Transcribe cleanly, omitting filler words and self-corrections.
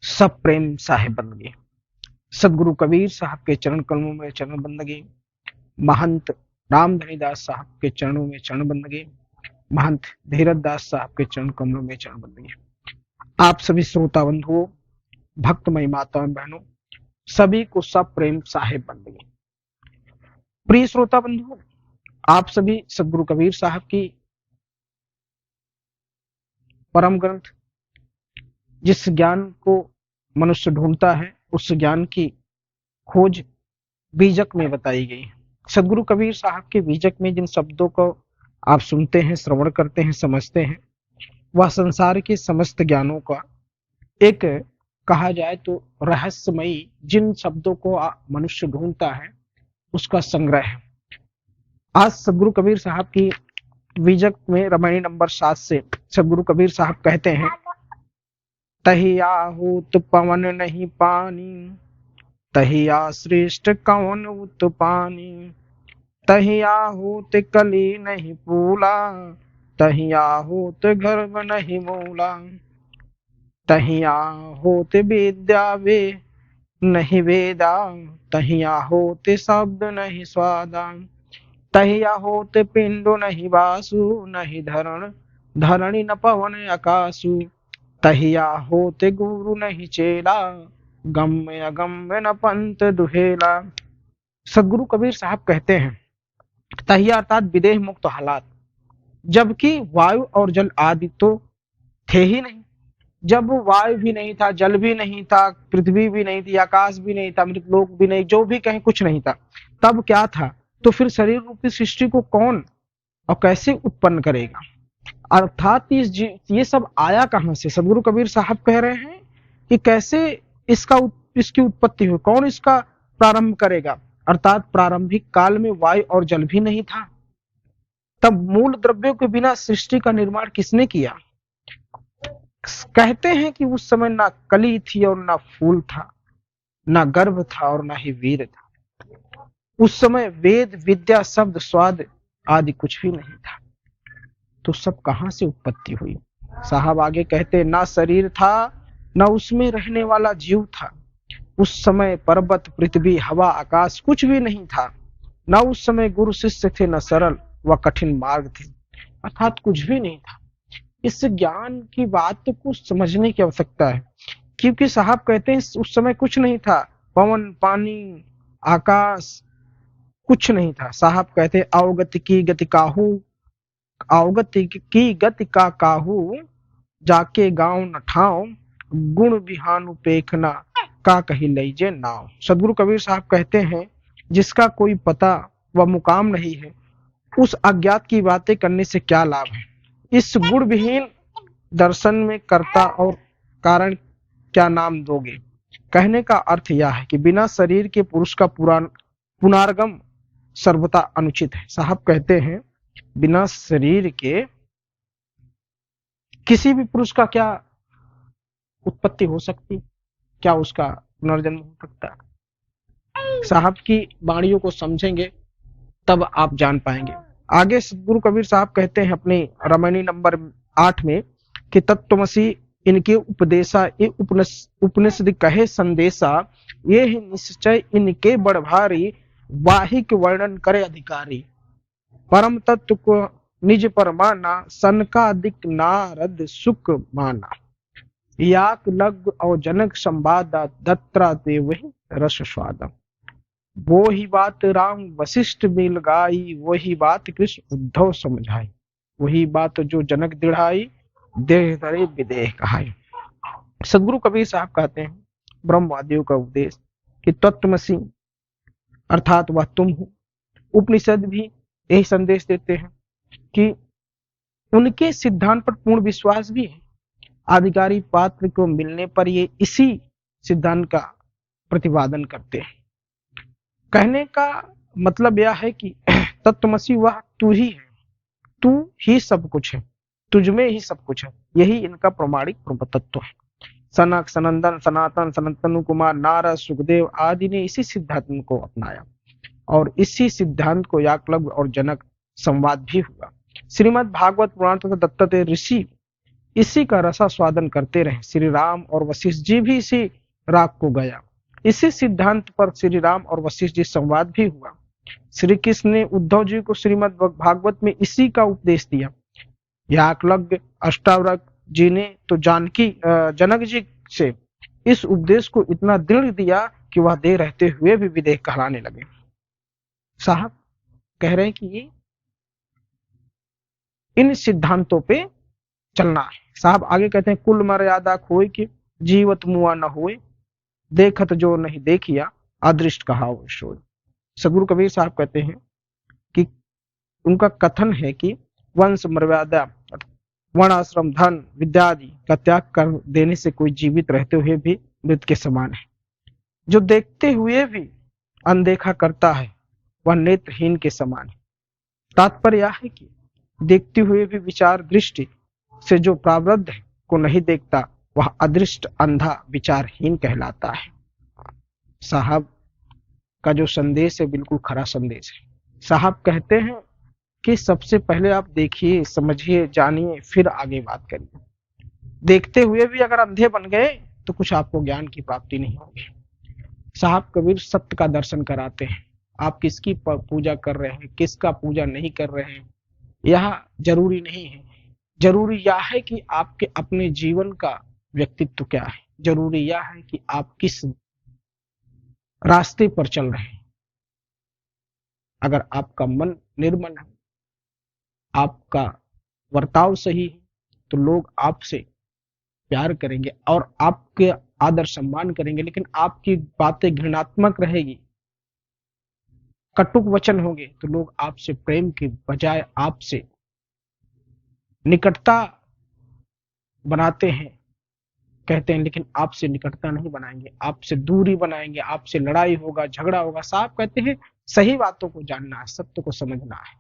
सब प्रेम साहिब बंदगी। सदगुरु कबीर साहब के चरण कमलों में चरण बंदगी। महंत रामधनीदास साहब के चरणों में चरण बंदगी। महंत धीरज दास साहब के चरण कमलों में चरण बंदगी। आप सभी श्रोता बंधुओं, भक्तमयी माताओं बहनों, सभी को सब प्रेम साहिब बंदगी। प्रिय श्रोता बंधुओं, आप सभी सदगुरु कबीर साहब की परम ग्रंथ, जिस ज्ञान को मनुष्य ढूंढता है, उस ज्ञान की खोज बीजक में बताई गई है। सदगुरु कबीर साहब के बीजक में जिन शब्दों को आप सुनते हैं, श्रवण करते हैं, समझते हैं, वह संसार के समस्त ज्ञानों का एक, कहा जाए तो रहस्यमयी, जिन शब्दों को मनुष्य ढूंढता है, उसका संग्रह है। आज सदगुरु कबीर साहब की बीजक में रामायणी नंबर 7 से सदगुरु कबीर साहब कहते हैं, तहिया होत पवन नहीं पानी, तहिया श्रेष्ठ कवन उत पानी, तहिया होत कली नहीं पूला, तहिया होत गर्भ नहीं मूला, तहिया होत विद्या वे नहीं वेदा, तहिया होते शब्द नहीं स्वादा, तहिया होते पिंडो नहीं वासु, नहीं धरण धरणी न पवन आकाशु, तहिया होते गुरु नहीं चेला, गम्य अगम्य न पंथ दुहेला। सदगुरु कबीर साहब कहते हैं, तहिया अर्थात विदेह मुक्त हालात, जबकि वायु और जल आदि तो थे ही नहीं। जब वायु भी नहीं था, जल भी नहीं था, पृथ्वी भी नहीं थी, आकाश भी नहीं था, मृतलोक भी नहीं, जो भी कहीं कुछ नहीं था, तब क्या था? तो फिर शरीर रूपी सृष्टि को कौन और कैसे उत्पन्न करेगा? अर्थात ये सब आया कहां से? सदगुरु कबीर साहब कह रहे हैं कि कैसे इसकी उत्पत्ति हुई, कौन इसका प्रारंभ करेगा? अर्थात प्रारंभिक काल में वायु और जल भी नहीं था, तब मूल द्रव्यों के बिना सृष्टि का निर्माण किसने किया? कहते हैं कि उस समय ना कली थी और ना फूल था, ना गर्भ था और ना ही वीर था। उस समय वेद विद्या शब्द स्वाद आदि कुछ भी नहीं था। तो सब कहां से उत्पत्ति हुई? साहब आगे कहते, ना शरीर था, ना उसमें रहने वाला जीव था। उस समय पर्वत पृथ्वी हवा आकाश कुछ भी नहीं था। ना उस समय गुरु शिष्य थे, न सरल व कठिन मार्ग थे, अर्थात कुछ भी नहीं था। इस ज्ञान की बात को समझने की आवश्यकता है, क्योंकि साहब कहते हैं उस समय कुछ नहीं था, पवन पानी आकाश कुछ नहीं था। साहब कहते अवगति की गति काहू, अवगति की गति का काहू, जाके गांव न ठाव, गुण बिहान उपेखना का कही लीजे नाव। सदगुरु कबीर साहब कहते हैं, जिसका कोई पता व मुकाम नहीं है, उस अज्ञात की बातें करने से क्या लाभ है? इस गुण विहीन दर्शन में कर्ता और कारण क्या नाम दोगे? कहने का अर्थ यह है कि बिना शरीर के पुरुष का पुनर्गम सर्वथा अनुचित है। साहब कहते हैं, बिना शरीर के किसी भी पुरुष का क्या उत्पत्ति हो सकती, क्या उसका पुनर्जन्म हो सकता है? साहब की वाणियों को समझेंगे तब आप जान पाएंगे। आगे सदगुरु कबीर साहब कहते हैं अपने रामायणी नंबर 8 में कि तत्वमसी इनके उपदेशा, ये उपनिषद कहे संदेशा, ये ही निश्चय इनके बड़ भारी, वाहिक वर्णन करे अधिकारी, परम तत्व को निज पर माना, सनकादिक नारद सुख माना, याक लग और जनक संवाद, दत्रा दे वही रस स्वादा। वो ही बात राम वशिष्ठ मिल गाई, वही बात कृष्ण उद्धव समझाई, वही बात जो जनक दृढ़ाई, देह धरे विदेह कहाई। सदगुरु कबीर साहब कहते हैं, ब्रह्मवादियों का उपदेश कि तत्वमसी अर्थात वह तुम हो। उपनिषद भी यही संदेश देते हैं कि उनके सिद्धांत पर पूर्ण विश्वास भी है। अधिकारी पात्र को मिलने पर ये इसी सिद्धांत का प्रतिपादन करते हैं। कहने का मतलब यह है कि तत्वमसी वह तू ही है, तू ही सब कुछ है, तुझमें ही सब कुछ है, यही इनका प्रमाणिक तत्व है। सनक सनंदन सनातन सनातनु कुमार नारद सुखदेव आदि ने इसी सिद्धांत को अपनाया और इसी सिद्धांत को याकलव्य और जनक संवाद भी हुआ। श्रीमद् भागवत पुराण तथा दत्तात्रेय ऋषि इसी का रसास्वादन करते रहे। श्री राम और वशिष्ठ जी भी इसी राग को गाया। इसी सिद्धांत पर श्री राम और वशिष्ठ जी संवाद भी हुआ। श्री कृष्ण ने उद्धव जी को श्रीमद् भागवत में इसी का उपदेश दिया। याकलव्य अष्टावक्र जी ने तो जनक जी से इस उपदेश को इतना दृढ़ दिया कि वह देह रहते हुए भी विदेह कहलाने लगे। साहब कह रहे हैं कि ये इन सिद्धांतों पे चलना है। साहब आगे कहते हैं, कुल मर्यादा खोए कि जीवत मुआ न होए, देखत जो नहीं देखिया अदृष्ट कहावत सोए। सदगुरु कबीर साहब कहते हैं कि उनका कथन है कि वंश मर्यादा, वर्ण आश्रम, धन विद्या आदि का त्याग कर देने से कोई जीवित रहते हुए भी मृत के समान है। जो देखते हुए भी अनदेखा करता है वह नेत्रहीन के समान है। तात्पर्य यह है कि देखते हुए भी विचार दृष्टि से जो प्रारब्ध को नहीं देखता वह अदृष्ट अंधा विचारहीन कहलाता है। साहब का जो संदेश है बिल्कुल खरा संदेश है। साहब कहते हैं कि सबसे पहले आप देखिए, समझिए, जानिए, फिर आगे बात करिए। देखते हुए भी अगर अंधे बन गए तो कुछ आपको ज्ञान की प्राप्ति नहीं होगी। साहब कबीर सत्य का दर्शन कराते हैं। आप किसकी पूजा कर रहे हैं, किसका पूजा नहीं कर रहे हैं, यह जरूरी नहीं है। जरूरी यह है कि आपके अपने जीवन का व्यक्तित्व क्या है। जरूरी यह है कि आप किस रास्ते पर चल रहे हैं। अगर आपका मन निर्मल है, आपका वर्ताव सही है, तो लोग आपसे प्यार करेंगे और आपके आदर सम्मान करेंगे। लेकिन आपकी बातें घृणात्मक रहेगी, कटुक वचन होंगे, तो लोग आपसे प्रेम के बजाय आपसे निकटता बनाते हैं, कहते हैं, लेकिन आपसे निकटता नहीं बनाएंगे, आपसे दूरी बनाएंगे, आपसे लड़ाई होगा, झगड़ा होगा। साहब कहते हैं सही बातों को जानना है, सत्य को समझना है।